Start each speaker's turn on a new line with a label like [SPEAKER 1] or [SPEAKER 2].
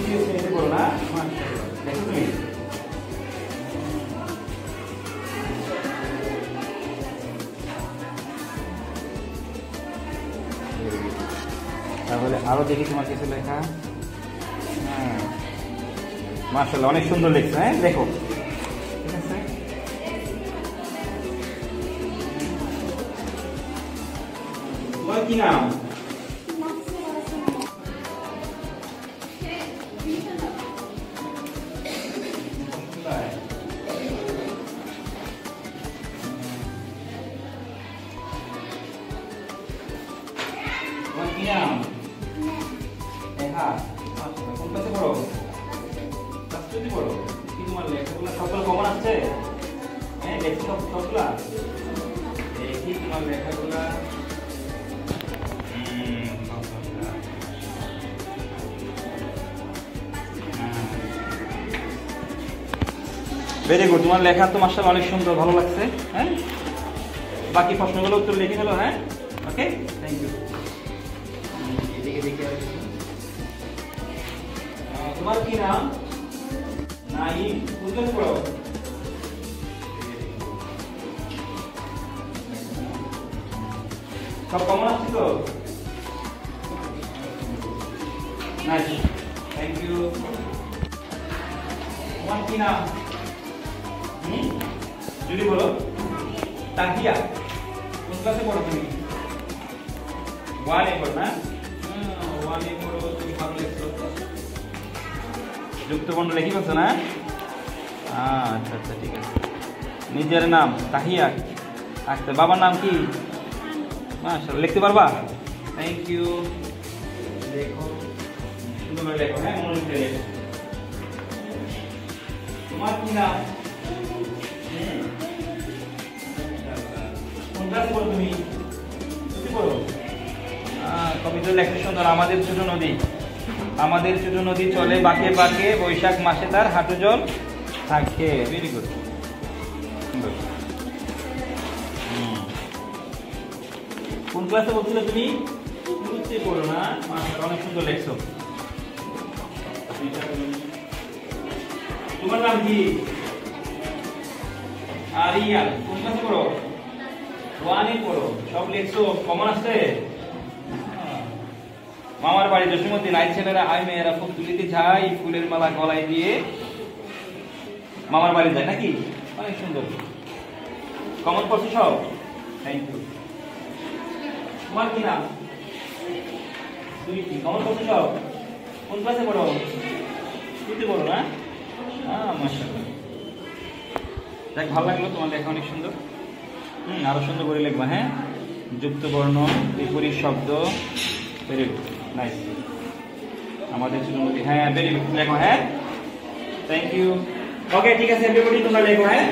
[SPEAKER 1] তৃতীয় শ্রেণীতে পড়ো না? দেখো তুমি তাহলে আরো দেখি তোমার কিছু লেখা। হ্যাঁ মাশাআল্লাহ অনেক সুন্দর লেখছো। হ্যাঁ দেখো ঠিক আছে। তোমার কি নাম? তোমার কি নাম? লেখা কোন ক্লাসে পড়ো? ক্লাস 2 তে পড়ো। কি তোমার লেখাগুলো সবগুলো কমন আসছে? হ্যাঁ দেখছি সবগুলা দেখি তোমার লেখাগুলা। ভেরি গুড, তোমার লেখা তো মাশাআল্লাহ অনেক সুন্দর, ভালো লাগছে। হ্যাঁ বাকি প্রশ্নগুলো উত্তর লিখে ফেলো। হ্যাঁ ওকে থ্যাংক ইউ। তোমার কি নাম? নাইম। কোন ক্লাসে পড়ো? সব কমন আসছে তো? Nice thank you. তোমার কি নাম? যদি বলো। তাহিয়া। কোন ক্লাসে পড়ো তুমি? 1 এ পড়ো না? 1 এ পড়ো। তুমি ভালো লিখছো। যুক্ত বর্ণ লিখি বলছো না? আচ্ছা আচ্ছা ঠিক আছে। নিজের নাম তাহিয়া। আচ্ছা বাবার নাম কি? মাশাআল্লাহ লিখতে পারবা? Thank you. দেখো সুন্দর করে লেখো। হ্যাঁ মনোযোগ দিয়ে লেখো। তোমার কি নাম? কোন ক্লাসে পড়ো তুমি? কি পড়ো? কবিতা লেখা সুন্দর। আমাদের ছোট নদী, আমাদের ছোট নদী চলে বাঁকে বাঁকে, বৈশাখ মাসে তার হাঁটু জল থাকে। Very good. কোন ক্লাসে বলছিলে তুমি? বুঝতে পড়ো না? অনেক সুন্দর লেখছো। তোমার নাম কি? আরিয়ান। কোন ক্লাসে পড়ো? 1 এ পড়ো। সব লেখছো কমন আসছে? মামার বাড়ি জসীমতী, নাই ছেলেরা আয় মেয়েরা ফুল তুলিতে যায়, ফুলের মালা গলায় দিয়ে মামার বাড়ি যায় নাকি? অনেক সুন্দর কমন করছো সব। Thank you. তোমার কি নাম? সুইটি। কমন করছো সব? কোন ক্লাসে পড়ো? 2 তে পড়ো না? মাশাআল্লাহ দেখ ভালো লাগলো তোমার লেখা অনেক সুন্দর। আরো সুন্দর করে লিখবা। হ্যাঁ যুক্ত বর্ণ, বিপরীত শব্দ। Very good nice. আমাদের ছোট নদী। হ্যাঁ ভেরি গুড লেখো। হ্যাঁ থ্যাংক ইউ। ওকে ঠিক আছে এভরিবডি তোমরা লেখো। হ্যাঁ